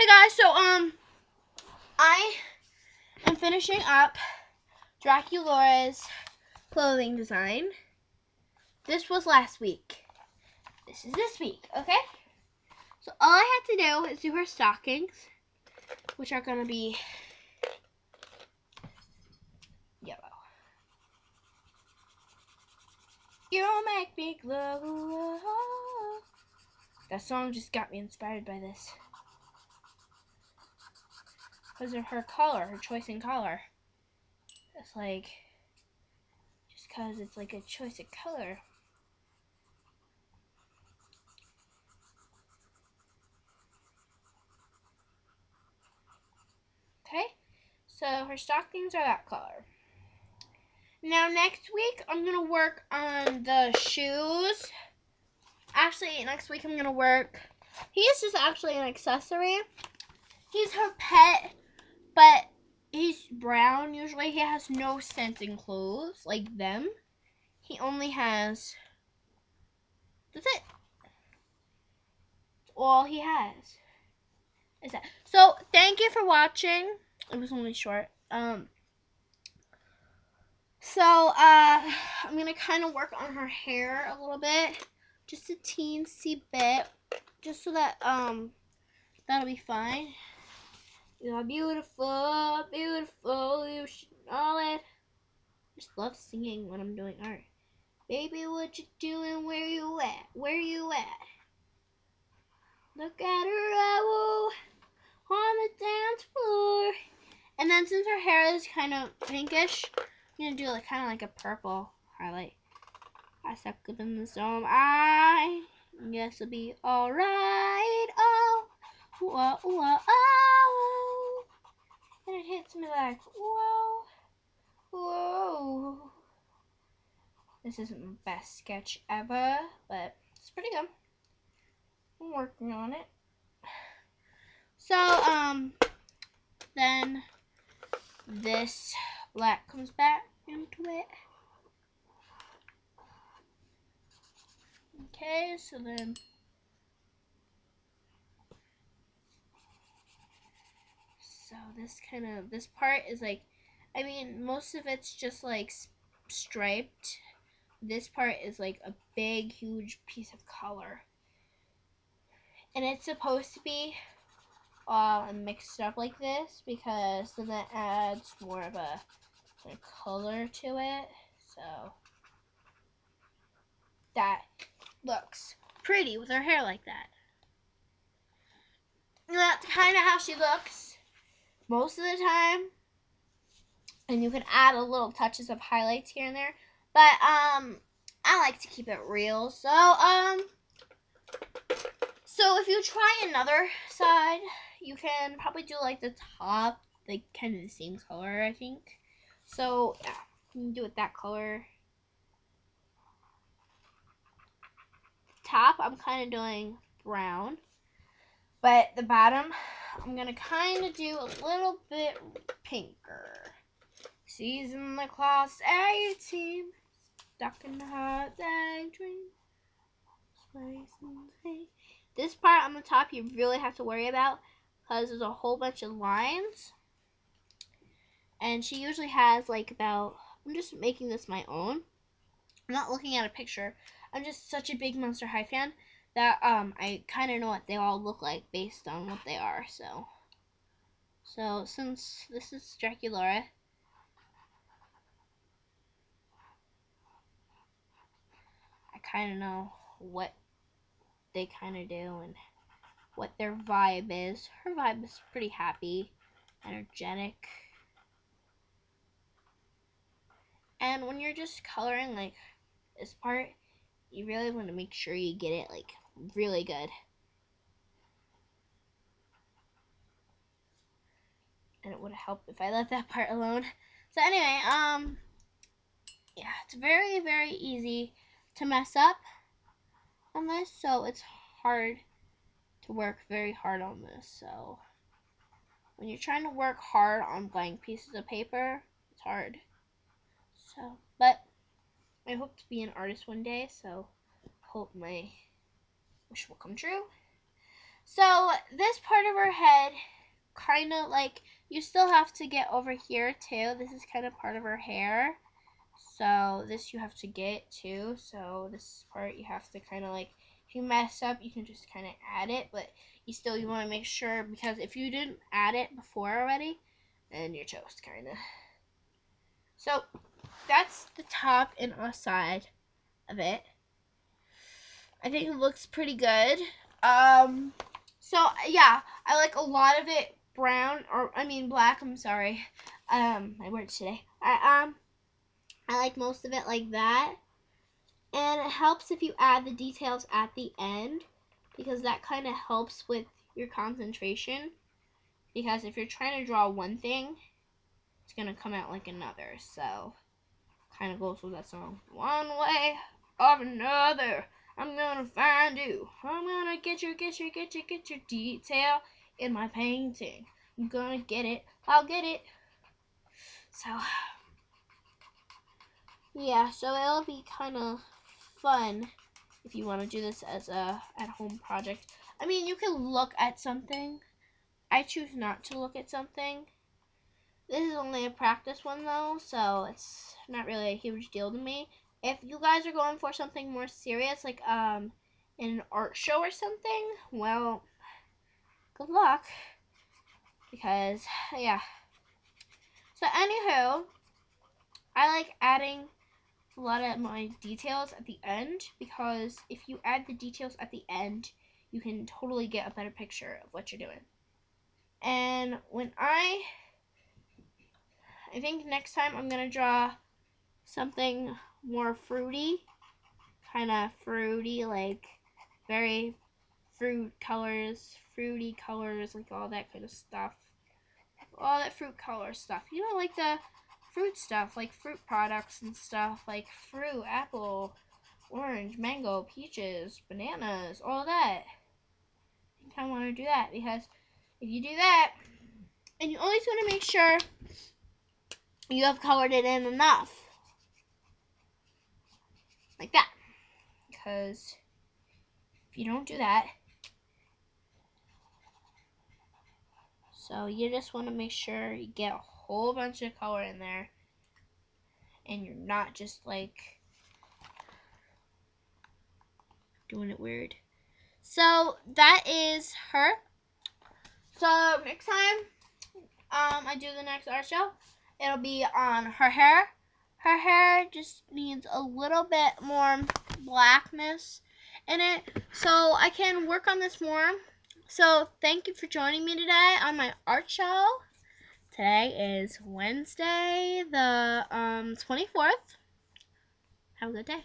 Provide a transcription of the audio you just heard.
Hey guys, so I am finishing up Draculaura's clothing design. This was last week. This is this week, okay? So all I had to do is do her stockings, which are gonna be yellow. You make me glow. That song just got me inspired by this. Because of her color, her choice in color. It's like, just because it's like a choice of color. Okay, so her stockings are that color. Now next week, I'm going to work on the shoes. Actually, next week I'm going to work, he is just actually an accessory. He's her pet, but he's brown. Usually he has no scent in clothes like them. He only has, that's it. That's all he has. Is that. So, thank you for watching. It was only short. So, I'm going to kind of work on her hair a little bit. Just a teensy bit. Just so that, that'll be fine. You are beautiful, beautiful, you should know it. I just love singing when I'm doing art. Baby, what you doing? Where you at? Where you at? Look at her, owl on the dance floor. And then since her hair is kind of pinkish, I'm going to do like kind of like a purple highlight. I suck up in the storm. I guess it'll be alright. Oh, whoa, whoa, oh. And it hits me like, whoa, whoa. This isn't the best sketch ever, but it's pretty good. I'm working on it. So, then this black comes back into it. Okay, so then this part is like, I mean, most of it's just like striped. This part is like a big, huge piece of color. And it's supposed to be mixed up like this because then that adds more of a color to it. So that looks pretty with her hair like that. And that's kind of how she looks most of the time. And you can add a little touches of highlights here and there. But I like to keep it real. So if you try another side, you can probably do like the top, like kind of the same color, I think. So yeah, you can do it that color. Top, I'm kind of doing brown. But the bottom, I'm going to kind of do a little bit pinker. Season the class 18, stuck in the hot daydream. This part on the top you really have to worry about because there's a whole bunch of lines. And she usually has like about, I'm just making this my own. I'm not looking at a picture. I'm just such a big Monster High fan that I kind of know what they all look like based on what they are. So since this is Draculaura, I kind of know what they kind of do and what their vibe is. Her vibe is pretty happy, energetic. And when you're just coloring like this part, you really want to make sure you get it like really good. And it would help if I left that part alone. So anyway, yeah, it's very, very easy to mess up on this, so it's hard to work very hard on this. So when you're trying to work hard on blank pieces of paper, it's hard. So, but I hope to be an artist one day, so hope my wish will come true. So this part of her head, kind of like, you still have to get over here too. This is kind of part of her hair. So this you have to get too. So this part you have to kind of like, if you mess up, you can just kind of add it. But you want to make sure, because if you didn't add it before already, then you're toast kind of. So that's the top and side of it. I think it looks pretty good. So yeah, I like a lot of it brown, or I mean black. I'm sorry. My words today. I like most of it like that, and it helps if you add the details at the end, because that kind of helps with your concentration. Because if you're trying to draw one thing, it's gonna come out like another. So kind of goes with that song. One way or another, I'm gonna find you. I'm gonna get your detail in my painting. I'm gonna get it. I'll get it. So yeah, so it'll be kind of fun if you want to do this as a at-home project. I mean, you can look at something. I choose not to look at something. This is only a practice one though, so it's not really a huge deal to me. If you guys are going for something more serious, like an art show or something, well, good luck. Because yeah. So anywho, I like adding a lot of my details at the end, because if you add the details at the end, you can totally get a better picture of what you're doing. And when I think next time I'm gonna draw something more fruity, kind of fruity, like very fruity colors, like all that kind of stuff. All that fruit color stuff. You know, like the fruit stuff, like fruit products and stuff, like fruit, apple, orange, mango, peaches, bananas, all that. I kind of want to do that, because if you do that, and you always want to make sure you have colored it in enough. Like that. Because if you don't do that, so you just want to make sure you get a whole bunch of color in there, and you're not just like doing it weird. So that is her. So next time I do the next art show, it'll be on her hair. Her hair just needs a little bit more blackness in it, so I can work on this more. So thank you for joining me today on my art show. Today is Wednesday the 24th. Have a good day.